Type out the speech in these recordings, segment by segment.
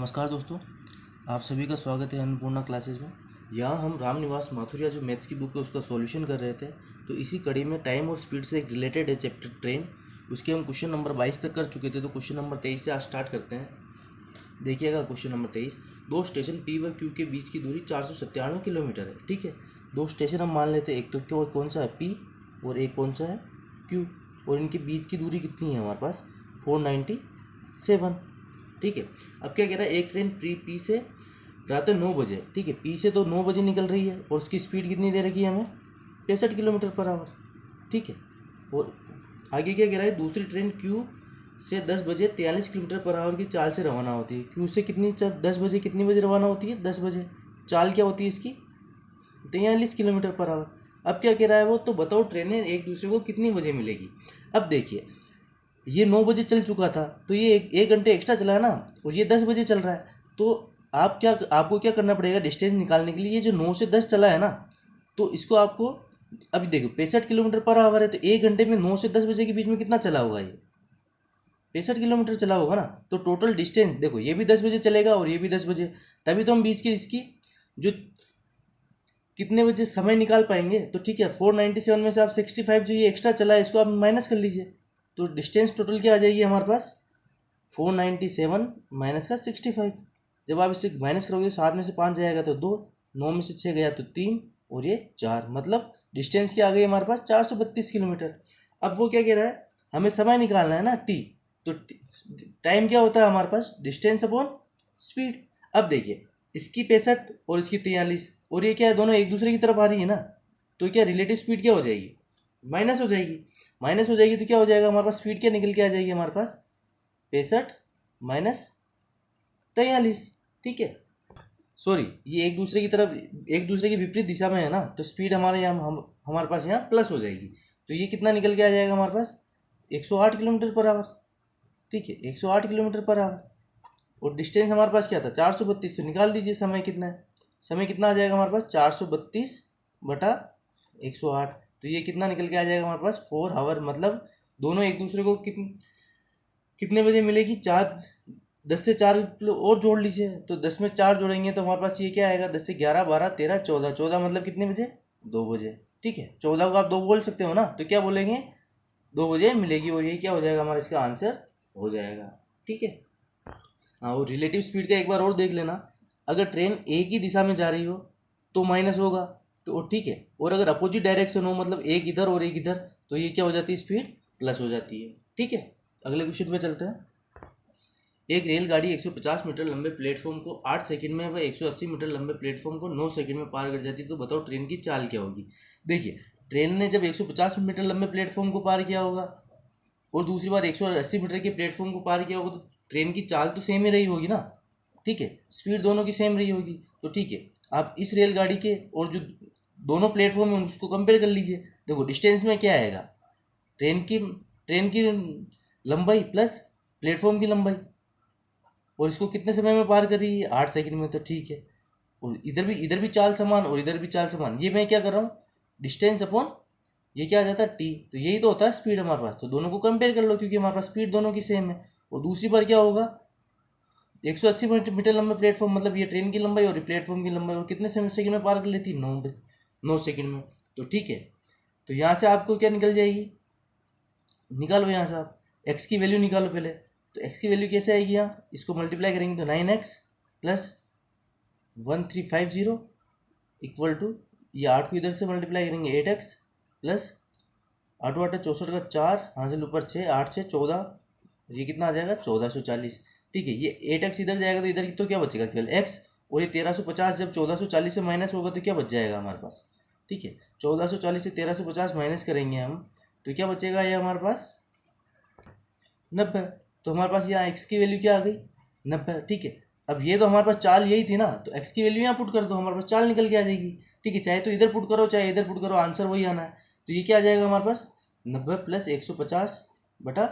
नमस्कार दोस्तों, आप सभी का स्वागत है अन्नपूर्णा क्लासेस में। यहाँ हम रामनिवास माथुरिया जो मैथ्स की बुक है उसका सॉल्यूशन कर रहे थे। तो इसी कड़ी में टाइम और स्पीड से एक रिलेटेड है चैप्टर ट्रेन, उसके हम क्वेश्चन नंबर 22 तक कर चुके थे। तो क्वेश्चन नंबर 23 से आज स्टार्ट करते हैं। देखिएगा क्वेश्चन नंबर 23, दो स्टेशन पी व क्यू के बीच की दूरी 497 किलोमीटर है। ठीक है, दो स्टेशन हम मान लेते हैं, एक तो कौन सा है पी और एक कौन सा है क्यू, और इनके बीच की दूरी कितनी है हमारे पास 497। ठीक है, अब क्या कह रहा है, एक ट्रेन पी से रात 9 बजे, ठीक है, पी से तो 9 बजे निकल रही है और उसकी स्पीड कितनी दे रखी है हमें 65 किलोमीटर पर आवर। ठीक है, और आगे क्या कह रहा है, दूसरी ट्रेन क्यू से 10 बजे 43 किलोमीटर पर आवर की चाल से रवाना होती है। क्यू से कितनी 10 बजे कितनी बजे रवाना होती है 10 बजे, चाल क्या होती है इसकी 43 किलोमीटर पर आवर। अब क्या कह रहा है वो, तो बताओ ट्रेनें एक दूसरे को कितनी बजे मिलेगी। अब देखिए, ये 9 बजे चल चुका था तो ये एक घंटे एक्स्ट्रा चला है ना, और ये 10 बजे चल रहा है। तो आपको क्या करना पड़ेगा डिस्टेंस निकालने के लिए, ये जो 9 से 10 चला है ना, तो इसको आपको अभी देखो 65 किलोमीटर पर आवर है, तो एक घंटे में 9 से 10 बजे के बीच में कितना चला होगा, ये 65 किलोमीटर चला होगा ना। तो टोटल डिस्टेंस देखो, ये भी 10 बजे चलेगा और ये भी 10 बजे, तभी तो हम बीच की इसकी जो कितने बजे समय निकाल पाएंगे। तो ठीक है, 497 में से आप 65 जो ये एक्स्ट्रा चला है इसको आप माइनस कर लीजिए, तो डिस्टेंस टोटल क्या आ जाएगी हमारे पास 497 माइनस का 65। जब आप इससे माइनस करोगे तो 7 में से 5 जाएगा तो 2, 9 में से 6 गया तो 3 और ये 4, मतलब डिस्टेंस क्या आ गई हमारे पास 432 किलोमीटर। अब वो क्या कह रहा है, हमें समय निकालना है ना टी, तो टाइम क्या होता है हमारे पास डिस्टेंस अपॉन स्पीड। अब देखिए, इसकी 65 और इसकी 43, और ये क्या है दोनों एक दूसरे की तरफ आ रही है ना, तो क्या रिलेटिव स्पीड क्या हो जाएगी माइनस हो जाएगी। माइनस हो जाएगी तो क्या हो जाएगा हमारे पास, स्पीड क्या निकल के आ जाएगी हमारे पास 65 माइनस 43। ठीक है, सॉरी, ये एक दूसरे की तरफ एक दूसरे की विपरीत दिशा में है ना, तो स्पीड हमारे यहाँ हमारे पास यहाँ प्लस हो जाएगी। तो ये कितना निकल के आ जाएगा हमारे पास 108 किलोमीटर पर आवर। ठीक है, 108 किलोमीटर पर आवर, और डिस्टेंस हमारे पास क्या था 432, तो निकाल दीजिए समय कितना है, समय कितना आ जाएगा हमारे पास 432 बटा 108। तो ये कितना निकल के आ जाएगा हमारे पास 4 आवर, मतलब दोनों एक दूसरे को कितने बजे मिलेगी 4, 10 से 4 और जोड़ लीजिए, तो 10 में 4 जोड़ेंगे तो हमारे पास ये क्या आएगा 10 से 11 12 13 14, 14 मतलब कितने बजे 2 बजे। ठीक है, 14 को आप 2 बोल सकते हो ना, तो क्या बोलेंगे 2 बजे मिलेगी, और ये क्या हो जाएगा हमारा इसका आंसर हो जाएगा। ठीक है, हाँ, वो रिलेटिव स्पीड का एक बार और देख लेना, अगर ट्रेन एक ही दिशा में जा रही हो तो माइनस होगा, तो ठीक है, और अगर अपोजिट डायरेक्शन हो मतलब एक इधर और एक इधर, तो ये क्या हो जाती है स्पीड प्लस हो जाती है। ठीक है, अगले क्वेश्चन पे चलते हैं। एक रेलगाड़ी 150 मीटर लंबे प्लेटफॉर्म को 8 सेकंड में व 180 मीटर लंबे प्लेटफॉर्म को 9 सेकंड में पार कर जाती है, तो बताओ ट्रेन की चाल क्या होगी। देखिए, ट्रेन ने जब 150 मीटर लंबे प्लेटफॉर्म को पार किया होगा और दूसरी बार 180 मीटर के प्लेटफॉर्म को पार किया होगा, तो ट्रेन की चाल तो सेम ही रही होगी ना। ठीक है, स्पीड दोनों की सेम रही होगी। तो ठीक है, आप इस रेलगाड़ी के और जो दोनों प्लेटफॉर्म है उसको कंपेयर कर लीजिए। देखो डिस्टेंस में क्या आएगा, ट्रेन की लंबाई प्लस प्लेटफॉर्म की लंबाई, और इसको कितने समय में पार कर रही है 8 सेकंड में, तो ठीक है, और इधर भी चाल समान और इधर भी चाल समान, ये मैं क्या कर रहा हूँ डिस्टेंस अपॉन ये क्या आ जाता है टी, तो यही तो होता है स्पीड हमारे पास। तो दोनों को कंपेयर कर लो क्योंकि हमारे पास स्पीड दोनों की सेम है। और दूसरी बार क्या होगा 180 मीटर लंबा प्लेटफॉर्म, मतलब ये ट्रेन की लंबाई और प्लेटफॉर्म की लंबाई, और कितने समय सेकंड में पार कर लेती है 9 सेकंड में। तो ठीक है, तो यहाँ से आपको क्या निकल जाएगी, निकालो यहाँ से आप एक्स की वैल्यू निकालो पहले। तो एक्स की वैल्यू कैसे आएगी, यहाँ इसको मल्टीप्लाई करेंगे तो 9x प्लस 1350 इक्वल टू, ये 8 को इधर से मल्टीप्लाई करेंगे 8x प्लस 8 8 64 का 4 हासिल ऊपर 6 8 से 14, ये कितना आ जाएगा 1440। ठीक है, ये 8x इधर जाएगा तो इधर तो क्या बचेगा केवल x, और ये 1350 जब 1440 से माइनस होगा तो क्या बच जाएगा हमारे पास। ठीक है, 1440 से 1350 माइनस करेंगे हम, तो क्या बचेगा ये हमारे पास 90। तो हमारे पास यहाँ x की वैल्यू क्या आ गई 90। ठीक है, अब ये तो हमारे पास चाल यही थी ना, तो x की वैल्यू यहाँ पुट कर दो, हमारे पास चाल निकल के आ जाएगी। ठीक है, चाहे तो इधर पुट करो चाहे इधर पुट करो, आंसर वही आना है। तो ये क्या आ जाएगा हमारे पास 90 प्लस 150 बटा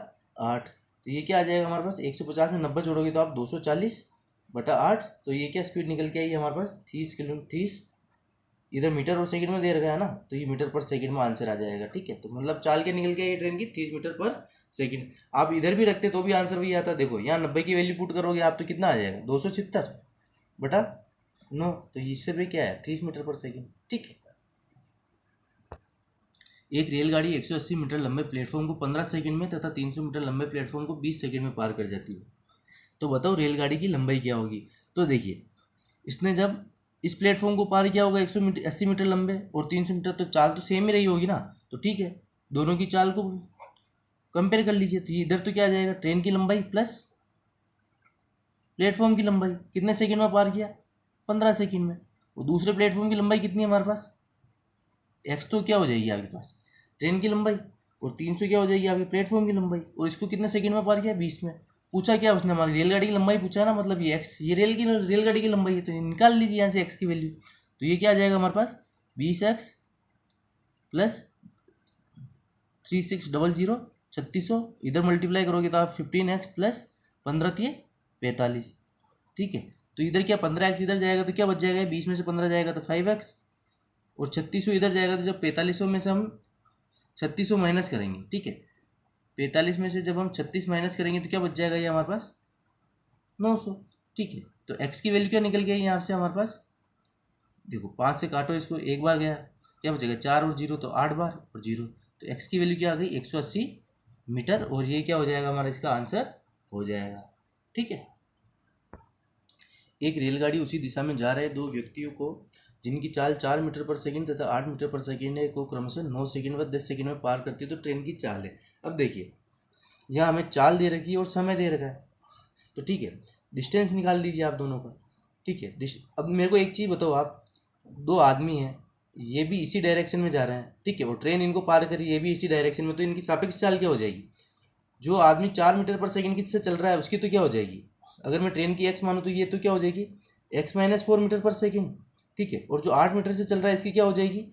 8, तो ये क्या आ जाएगा हमारे पास 150 में 90 जोड़ोगे तो आप 240 बटा 8, तो ये क्या स्पीड निकल के आई हमारे पास 30 इधर मीटर और सेकंड में दे रखा है ना, तो ये मीटर पर सेकंड में आंसर आ जाएगा। ठीक है, तो मतलब चाल के निकल के आई ट्रेन की 30 मीटर पर सेकंड। आप इधर भी रखते तो भी आंसर वही आता। देखो यहाँ 90 की वैल्यू पुट करोगे आप तो कितना आ जाएगा, 276 बटा 9, तो इससे भी क्या है 30 मीटर पर सेकंड। ठीक है। एक रेलगाड़ी 180 मीटर लंबे प्लेटफॉर्म को 15 सेकंड में तथा 300 मीटर लंबे प्लेटफॉर्म को 20 सेकंड में पार कर जाती है, तो बताओ रेलगाड़ी की लंबाई क्या होगी। तो देखिए इसने जब इस प्लेटफॉर्म को पार किया होगा 180 मीटर लंबे और 300 मीटर, तो चाल तो सेम ही रही होगी ना, तो ठीक है दोनों की चाल को कंपेयर कर लीजिए। तो ये इधर तो क्या आ जाएगा, ट्रेन की लंबाई प्लस प्लेटफॉर्म की लंबाई, कितने सेकंड में पार किया, 15 सेकंड में। और दूसरे प्लेटफॉर्म की लंबाई कितनी है हमारे पास, एक्स तो क्या हो जाएगी आपके पास ट्रेन की लंबाई, और 300 क्या हो जाएगी आपके प्लेटफॉर्म की लंबाई, और इसको कितने सेकंड में पार किया, 20 में। पूछा क्या उसने, हमारी रेलगाड़ी की लंबाई पूछा ना, मतलब ये एक्स, ये रेलगाड़ी की लंबाई है, तो ये निकाल लीजिए यहाँ से एक्स की वैल्यू। तो ये क्या आ जाएगा हमारे पास 20x प्लस 3600 3600, इधर मल्टीप्लाई करोगे तो आप 15x प्लस 15×3 = 45। ठीक है। तो इधर क्या 15x इधर जाएगा तो क्या बच जाएगा, 20 में से 15 जाएगा तो 5x, और 3600 इधर जाएगा तो जब 4500 में से हम 3600 माइनस करेंगे, ठीक है 45 में से जब हम 36 माइनस करेंगे तो क्या बच जाएगा ये हमारे पास 900। ठीक है। तो x की वैल्यू क्या निकल गई यहाँ से हमारे पास, देखो 5 से काटो इसको, एक बार गया क्या बचेगा 4 और 0 तो 8 बार और 0, तो x की वैल्यू क्या आ गई 180 मीटर, और ये क्या हो जाएगा हमारा इसका आंसर हो जाएगा। ठीक है। एक रेलगाड़ी उसी दिशा में जा रहे दो व्यक्तियों को जिनकी चाल 4 मीटर पर सेकंड तथा 8 मीटर पर सेकंड है को क्रमशः 9 सेकंड व 10 सेकंड में पार करती है, तो ट्रेन की चाल है। अब देखिए यहाँ हमें चाल दे रखी है और समय दे रखा है, तो ठीक है डिस्टेंस निकाल दीजिए आप दोनों का। ठीक है। अब मेरे को एक चीज़ बताओ, आप दो आदमी हैं, ये भी इसी डायरेक्शन में जा रहे हैं, ठीक है, और ट्रेन इनको पार करी, ये भी इसी डायरेक्शन में, तो इनकी सापेक्ष चाल क्या हो जाएगी, जो आदमी 4 मीटर पर सेकंड की से चल रहा है उसकी तो क्या हो जाएगी, अगर मैं ट्रेन की एक्स मानूँ तो ये तो क्या हो जाएगी x-4 मीटर पर सेकंड। ठीक है। और जो 8 मीटर से चल रहा है इसकी क्या हो जाएगी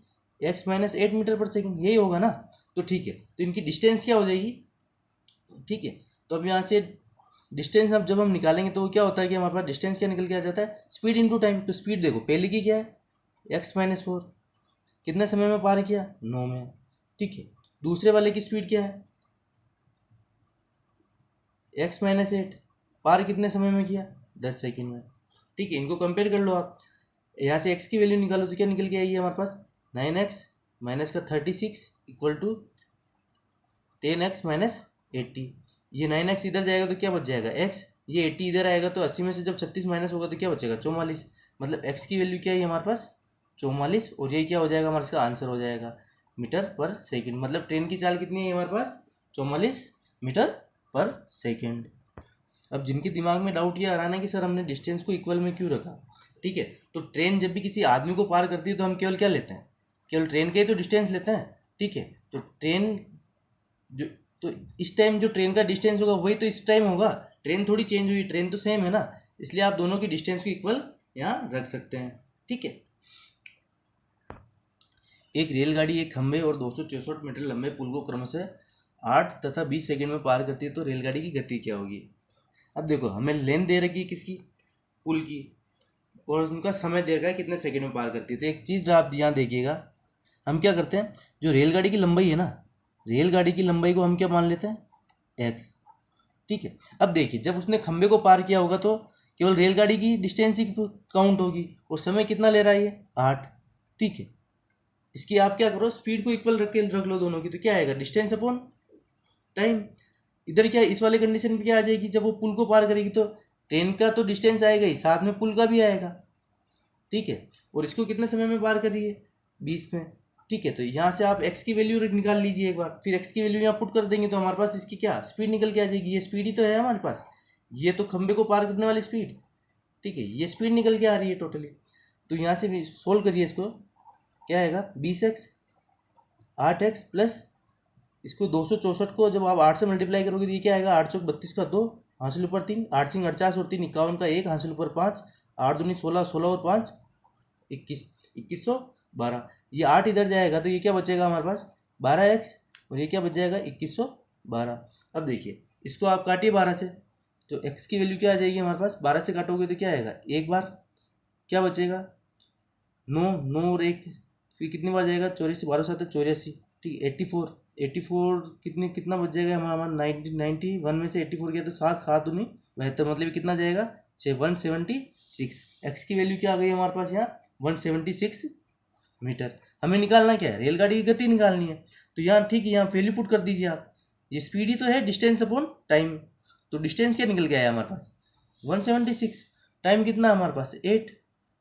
x-8 मीटर पर सेकंड, यही होगा ना। तो ठीक है, तो इनकी डिस्टेंस क्या हो जाएगी। ठीक है। तो अब यहाँ से डिस्टेंस अब जब हम निकालेंगे तो क्या होता है कि हमारे पास डिस्टेंस क्या निकल के आ जाता है, स्पीड इनटू टाइम। तो स्पीड देखो पहले की क्या है x-4, कितने समय में पार किया 9 में। ठीक है। दूसरे वाले की स्पीड क्या है x-8, पार कितने समय में किया 10 सेकंड में। ठीक है। इनको कंपेयर कर लो आप, यहाँ से x की वैल्यू निकालो तो क्या निकल के आएगी हमारे पास 9x माइनस का 36 इक्वल टू 10x माइनस 80। ये 9x इधर जाएगा तो क्या बच जाएगा x, ये 80 इधर आएगा तो 80 में से जब 36 माइनस होगा तो क्या बचेगा 44। मतलब x की वैल्यू क्या है हमारे पास 44, और ये क्या हो जाएगा हमारे इसका आंसर हो जाएगा मीटर पर सेकंड। मतलब ट्रेन की चाल कितनी है हमारे पास 44 मीटर पर सेकंड। अब जिनके दिमाग में डाउट ये आ रहा है ना कि सर हमने डिस्टेंस को इक्वल में क्यों रखा, ठीक है, तो ट्रेन जब भी किसी आदमी को पार करती है तो हम केवल क्या लेते हैं, केवल ट्रेन का ही तो डिस्टेंस लेते हैं। ठीक है। तो ट्रेन जो, तो इस टाइम जो ट्रेन का डिस्टेंस होगा वही तो इस टाइम होगा, ट्रेन थोड़ी चेंज हुई, ट्रेन तो सेम है ना, इसलिए आप दोनों की डिस्टेंस को इक्वल यहाँ रख सकते हैं। ठीक है। एक रेलगाड़ी एक खंभे और 264 मीटर लंबे पुल को क्रमशः 8 तथा 20 सेकंड में पार करती है, तो रेलगाड़ी की गति क्या होगी। अब देखो हमें लेंथ दे रखी है किसकी, पुल की, और उनका समय दे रखा है कितने सेकंड में पार करती है। तो एक चीज़ आप यहाँ देखिएगा, हम क्या करते हैं, जो रेलगाड़ी की लंबाई है ना, रेलगाड़ी की लंबाई को हम क्या मान लेते हैं x। ठीक है। अब देखिए जब उसने खंबे को पार किया होगा तो केवल रेलगाड़ी की डिस्टेंस ही काउंट होगी, और समय कितना ले रहा है ये 8। ठीक है। इसकी आप क्या करो, स्पीड को इक्वल रख लो दोनों की, तो क्या आएगा डिस्टेंस अपॉन टाइम। इधर क्या इस वाले कंडीशन में क्या आ जाएगी, जब वो पुल को पार करेगी तो ट्रेन का तो डिस्टेंस आएगा ही, साथ में पुल का भी आएगा। ठीक है। और इसको कितने समय में पार कर रही है 20 में। ठीक है। तो यहाँ से आप x की वैल्यू निकाल लीजिए एक बार, फिर x की वैल्यू यहाँ पुट कर देंगे तो हमारे पास इसकी क्या स्पीड निकल के आ जाएगी। ये स्पीड ही तो है हमारे पास, ये तो खंबे को पार करने वाली स्पीड। ठीक है। ये स्पीड निकल के आ रही है टोटली। तो यहाँ से सोल्व करिए इसको, क्या आएगा 20x 8x प्लस इसको 264 को जब आप 8 से मल्टीप्लाई करोगे तो ये क्या आएगा 8 चौक 32 का 2 हासिल ऊपर 3, 8 सिंह 48 और 3 51 का 1 हासिल ऊपर 5, 8 दूनी 16, 16 और 5 21, 2112। ये 8 इधर जाएगा तो ये क्या बचेगा हमारे पास 12x, और ये क्या बच जाएगा 2112। अब देखिए इसको आप काटिए 12 से, तो x की वैल्यू क्या आ जाएगी हमारे पास, 12 से काटोगे तो क्या आएगा एक बार, क्या बचेगा 9 9 और 1, फिर कितनी बार जाएगा 84, 12 7 84। ठीक है 84, 84 कितना बच जाएगा हमारा 91 में से 84 गया तो 7 7 दूनी 72, मतलब कितना जाएगा 176। एक्स की वैल्यू क्या आ गई हमारे पास यहाँ 176 मीटर। हमें निकालना क्या है, रेलगाड़ी की गति निकालनी है। तो यहाँ ठीक है, यहाँ वैल्यू पुट कर दीजिए आप। ये स्पीड ही तो है, डिस्टेंस अपॉन टाइम। तो डिस्टेंस क्या निकल के आया हमारे पास 176, टाइम कितना है हमारे पास 8,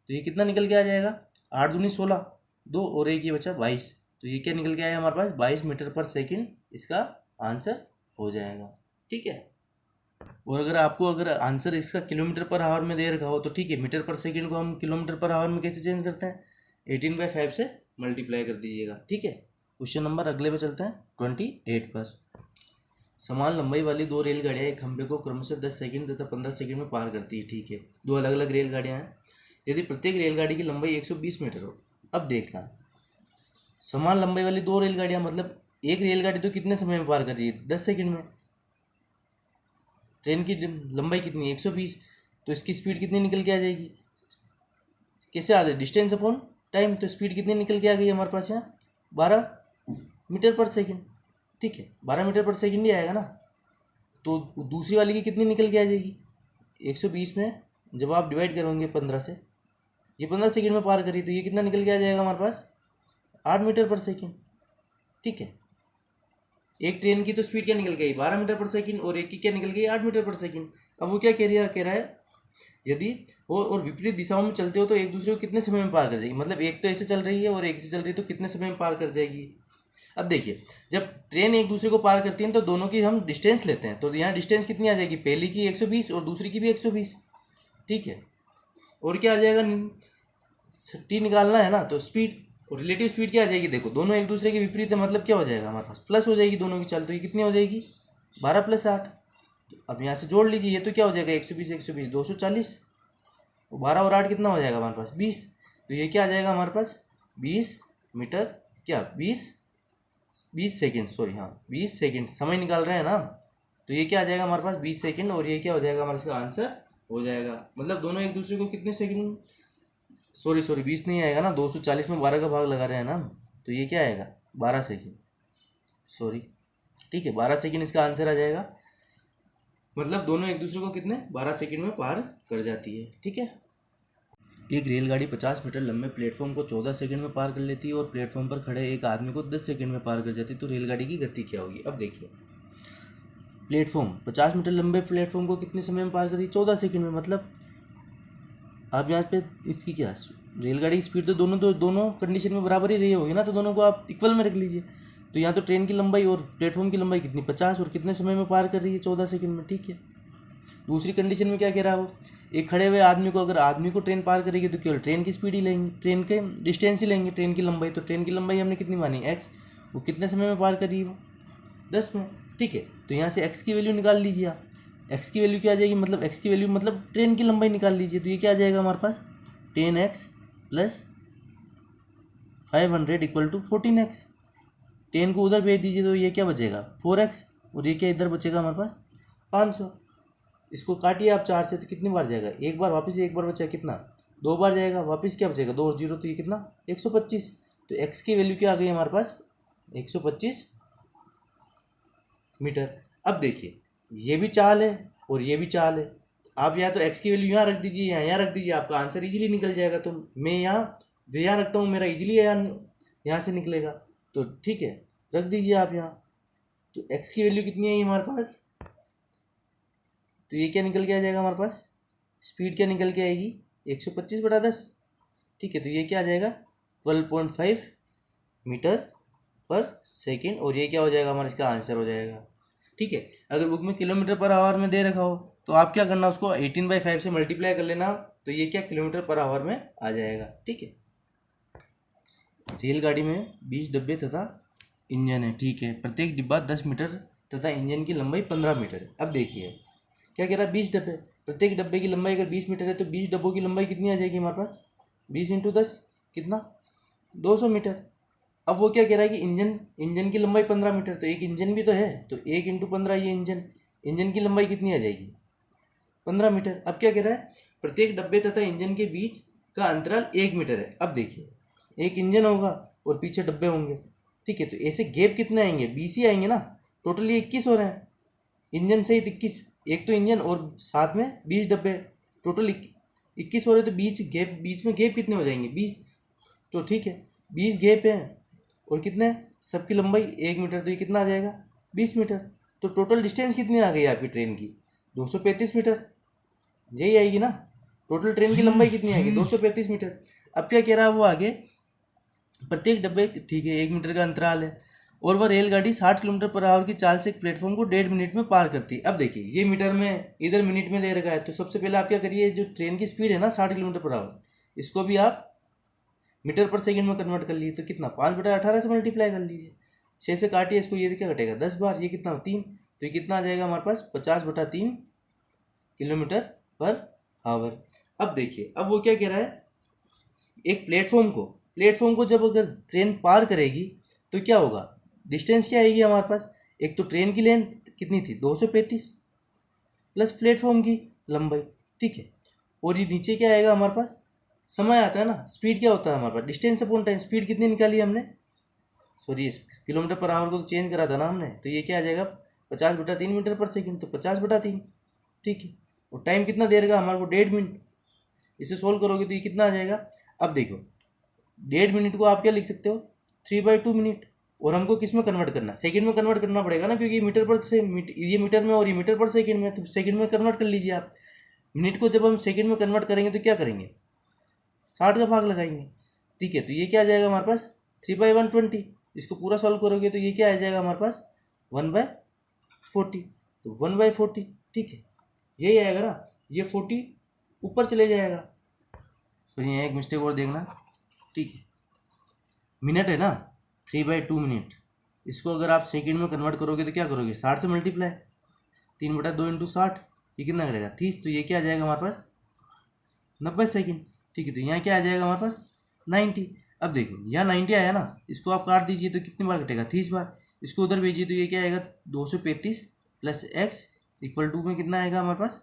तो ये कितना निकल के आ जाएगा 8 दूनी 16, 2 और 1 ये बचा 22। तो ये क्या निकल के आया हमारे पास 22 मीटर पर सेकंड, इसका आंसर हो जाएगा। ठीक है। और अगर आंसर इसका किलोमीटर पर आवर में दे रखा हो तो ठीक है, मीटर पर सेकंड को हम किलोमीटर पर आवर में कैसे चेंज करते हैं, 18/5 से मल्टीप्लाई कर दीजिएगा। ठीक है। क्वेश्चन नंबर अगले पे चलते हैं 28 पर। समान लंबाई वाली दो रेलगाड़ियाँ एक खंभे को क्रमशः 10 सेकंड तथा 15 सेकंड में पार करती है। ठीक है, दो अलग अलग रेलगाड़ियाँ हैं। यदि प्रत्येक रेलगाड़ी की लंबाई 120 मीटर हो। अब देखना, समान लंबाई वाली दो रेलगाड़ियाँ मतलब एक रेलगाड़ी तो कितने समय में पार कर रही है 10 सेकंड में। ट्रेन की लंबाई कितनी है 120, तो इसकी स्पीड कितनी निकल के आ जाएगी, कैसे आ जाए डिस्टेंस अपॉन टाइम। तो स्पीड कितनी निकल के आ गई हमारे पास यहाँ 12 मीटर पर सेकंड। ठीक है, 12 मीटर पर सेकंड ही आएगा ना। तो दूसरी वाली की कितनी निकल के आ जाएगी 120 में जब आप डिवाइड करोगे 15 से, ये 15 सेकंड में पार करी तो ये कितना निकल के आ जाएगा हमारे पास 8 मीटर पर सेकंड। ठीक है, एक ट्रेन की तो स्पीड क्या निकल गई 12 मीटर पर सेकंड और एक की क्या निकल गई 8 मीटर पर सेकंड। अब वो क्या कह रहा है यदि वो और विपरीत दिशाओं में चलते हो तो एक दूसरे को कितने समय में पार कर जाएगी, मतलब एक तो ऐसे चल रही है और एक से चल रही है तो कितने समय में पार कर जाएगी। अब देखिए, जब ट्रेन एक दूसरे को पार करती है तो दोनों की हम डिस्टेंस लेते हैं, तो यहाँ डिस्टेंस कितनी आ जाएगी, पहली की 120 और दूसरी की भी 120। ठीक है, और क्या आ जाएगा टी निकालना है ना, तो स्पीड और रिलेटिव स्पीड क्या आ जाएगी, देखो दोनों एक दूसरे के विपरीत है, मतलब क्या हो जाएगा हमारे पास प्लस हो जाएगी दोनों की चाल। तो ये कितनी हो जाएगी 12 + 8। अब यहाँ से जोड़ लीजिए, ये तो क्या हो जाएगा 120 120 240, 12 और 8 कितना हो जाएगा हमारे पास 20। तो ये क्या आ जाएगा हमारे पास 20 मीटर, क्या 20 सेकंड, सॉरी हाँ 20 सेकंड समय निकाल रहे हैं ना। तो ये क्या आ जाएगा हमारे पास 20 सेकंड और ये क्या हो जाएगा हमारे इसका आंसर हो जाएगा। मतलब दोनों एक दूसरे को कितने सेकंड, सॉरी 20 नहीं आएगा ना, 240 में 12 का भाग लगा रहे हैं ना, तो ये क्या आएगा 12 सेकंड, सॉरी। ठीक है, 12 सेकंड इसका आंसर आ जाएगा। मतलब दोनों एक दूसरे को कितने 12 सेकंड में पार कर जाती है। ठीक है। एक रेलगाड़ी 50 मीटर लंबे प्लेटफॉर्म को 14 सेकंड में पार कर लेती है और प्लेटफॉर्म पर खड़े एक आदमी को 10 सेकंड में पार कर जाती है, तो रेलगाड़ी की गति क्या होगी। अब देखिए, प्लेटफॉर्म 50 मीटर लंबे प्लेटफॉर्म को कितने समय में पार करी 14 सेकंड में, मतलब आप यहाँ पे इसकी क्या रेलगाड़ी की स्पीड तो दोनों कंडीशन में बराबर ही रही होगी ना, तो दोनों को आप इक्वल में रख लीजिए। तो यहाँ तो ट्रेन की लंबाई और प्लेटफॉर्म की लंबाई कितनी 50 और कितने समय में पार कर रही है 14 सेकंड में। ठीक है, दूसरी कंडीशन में क्या कह रहा है वो, एक खड़े हुए आदमी को, अगर आदमी को ट्रेन पार करेगी तो केवल ट्रेन की स्पीड ही लेंगे, ट्रेन के डिस्टेंस ही लेंगे, ट्रेन की लंबाई। तो ट्रेन की लंबाई हमने कितनी मानी x, वो कितने समय में पार कर रही है वो 10 में। ठीक है, तो यहाँ से x की वैल्यू निकाल लीजिए आप। x की वैल्यू क्या आ जाएगी, मतलब x की वैल्यू मतलब ट्रेन की लंबाई निकाल लीजिए। तो ये क्या आ जाएगा हमारे पास 10x + 500 = 14x। 10 को उधर भेज दीजिए तो ये क्या बचेगा 4x और ये क्या इधर बचेगा हमारे पास 500। इसको काटिए आप 4 से तो कितनी बार जाएगा, एक बार वापस, एक बार बचा कितना 2 बार जाएगा वापस, क्या बचेगा 2 और 0, तो ये कितना 125। तो x की वैल्यू क्या आ गई हमारे पास 125 मीटर। अब देखिए, ये भी चाल है और ये भी चाल है। आप या तो x की वैल्यू यहाँ रख दीजिए या यहाँ रख दीजिए, आपका आंसर इजीली निकल जाएगा। तो मैं यहाँ रखता हूँ, मेरा इजीली यहाँ से निकलेगा। तो ठीक है, रख दीजिए आप यहाँ। तो x की वैल्यू कितनी है हमारे पास, तो ये क्या निकल के आ जाएगा हमारे पास, स्पीड क्या निकल के आएगी 125/10। ठीक है, तो ये क्या आ जाएगा 12.5 मीटर पर सेकंड और ये क्या हो जाएगा हमारा इसका आंसर हो जाएगा। ठीक है, अगर बुक में किलोमीटर पर आवर में दे रखा हो तो आप क्या करना, उसको 18/5 से मल्टीप्लाई कर लेना, तो ये क्या किलोमीटर पर आवर में आ जाएगा। ठीक है, रेलगाड़ी में 20 डिब्बे तथा इंजन है। ठीक है, प्रत्येक डिब्बा 10 मीटर तथा इंजन की लंबाई 15 मीटर है। अब देखिए क्या कह रहा है 20 डब्बे, प्रत्येक डब्बे की लंबाई अगर 20 मीटर है तो 20 डब्बों की लंबाई कितनी आ जाएगी हमारे पास 20 × 10 कितना 200 मीटर। अब वो क्या कह रहा है कि इंजन की लंबाई 15 मीटर, तो एक इंजन भी तो है, तो 1 × 15 ये इंजन की लंबाई कितनी आ जाएगी 15 मीटर। अब क्या कह रहा है प्रत्येक डब्बे तथा इंजन के बीच का अंतराल 1 मीटर है। अब देखिए, एक इंजन होगा और पीछे डब्बे होंगे, ठीक है। तो ऐसे गैप कितने आएंगे, 20 ही आएंगे ना, टोटल ये 21 हो रहे हैं, इंजन सहित 21, एक तो इंजन और साथ में 20 डब्बे, टोटल 21 हो रहे। तो बीच में गैप कितने हो जाएंगे, 20। तो ठीक है, 20 गैप है और कितने, सबकी लंबाई 1 मीटर, तो ये कितना आ जाएगा, 20 मीटर। तो टोटल डिस्टेंस कितनी आ गई आपकी ट्रेन की, 235 मीटर, यही आएगी ना। टोटल ट्रेन की लंबाई कितनी आएगी, 235 मीटर। अब क्या कह रहा है वो आगे, प्रत्येक डब्बे, ठीक है, 1 मीटर का अंतराल है, और वह रेलगाड़ी 60 किलोमीटर पर आवर की चाल से एक प्लेटफॉर्म को 1.5 मिनट में पार करती है। अब देखिए ये मीटर में, इधर मिनट में दे रखा है, तो सबसे पहले आप क्या करिए, जो ट्रेन की स्पीड है ना 60 किलोमीटर पर आवर, इसको भी आप मीटर पर सेकंड में कन्वर्ट कर लीजिए। तो कितना, 5/18 से मल्टीप्लाई कर लीजिए, 6 से काटिए इसको, ये क्या कटेगा 10 बार, ये कितना 3, तो ये कितना आ जाएगा हमारे पास 50/3 किलोमीटर पर आवर। अब देखिए, अब वो क्या कह रहा है, एक प्लेटफॉर्म को जब अगर ट्रेन पार करेगी तो क्या होगा, डिस्टेंस क्या आएगी हमारे पास, एक तो ट्रेन की लेंथ कितनी थी 235 प्लस प्लेटफॉर्म की लंबाई, ठीक है, और ये नीचे क्या आएगा हमारे पास, समय आता है ना, स्पीड क्या होता है हमारे पास, डिस्टेंस अपॉन टाइम, स्पीड कितनी निकाली हमने, सॉरी किलोमीटर पर आवर को चेंज करा था ना हमने, तो ये क्या आ जाएगा 50/3 मीटर पर सेकंड, तो 50/3, ठीक है, और टाइम कितना दे रहेगा हमारे को 1.5 मिनट। इसे सोल्व करोगे तो ये कितना आ जाएगा, अब देखो 1.5 मिनट को आप क्या लिख सकते हो, 3/2 मिनट, और हमको किस में कन्वर्ट करना, सेकंड में कन्वर्ट करना पड़ेगा ना, क्योंकि ये मीटर में और ये मीटर पर सेकंड में, तो सेकंड में कन्वर्ट कर लीजिए आप। मिनट को जब हम सेकंड में कन्वर्ट करेंगे तो क्या करेंगे, 60 का भाग लगाएंगे, ठीक है। तो ये क्या आ जाएगा हमारे पास 3/120, इसको पूरा सॉल्व करोगे तो ये क्या आ जाएगा हमारे पास 1/40, तो 1/40, ठीक है, यही आएगा ना, ये 40 ऊपर चले जाएगा। सॉरी यहाँ एक मिस्टेक और देखना, ठीक है, मिनट है ना 3/2 मिनट, इसको अगर आप सेकंड में कन्वर्ट करोगे तो क्या करोगे, 60 से मल्टीप्लाई, 3/2 × 60, ये कितना करेगा 30, तो ये क्या आ जाएगा हमारे पास 90 सेकंड, ठीक है। तो यहाँ क्या आ जाएगा हमारे पास 90। अब देखो यहाँ 90 आया ना, इसको आप काट दीजिए तो कितनी बार कटेगा 30 बार, इसको उधर भेजिए तो ये क्या आएगा 235 प्लस एक्स इक्वल टू में कितना आएगा हमारे पास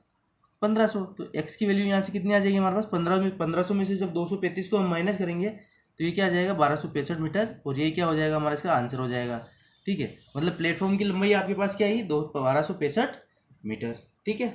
1500। तो x की वैल्यू यहाँ से कितनी आ जाएगी हमारे पास 1500 में से जब 235 को हम माइनस करेंगे तो ये क्या आ जाएगा 1265 मीटर, और ये क्या हो जाएगा हमारा इसका आंसर हो जाएगा, ठीक है। मतलब प्लेटफॉर्म की लंबाई आपके पास क्या आई 1265 मीटर, ठीक है।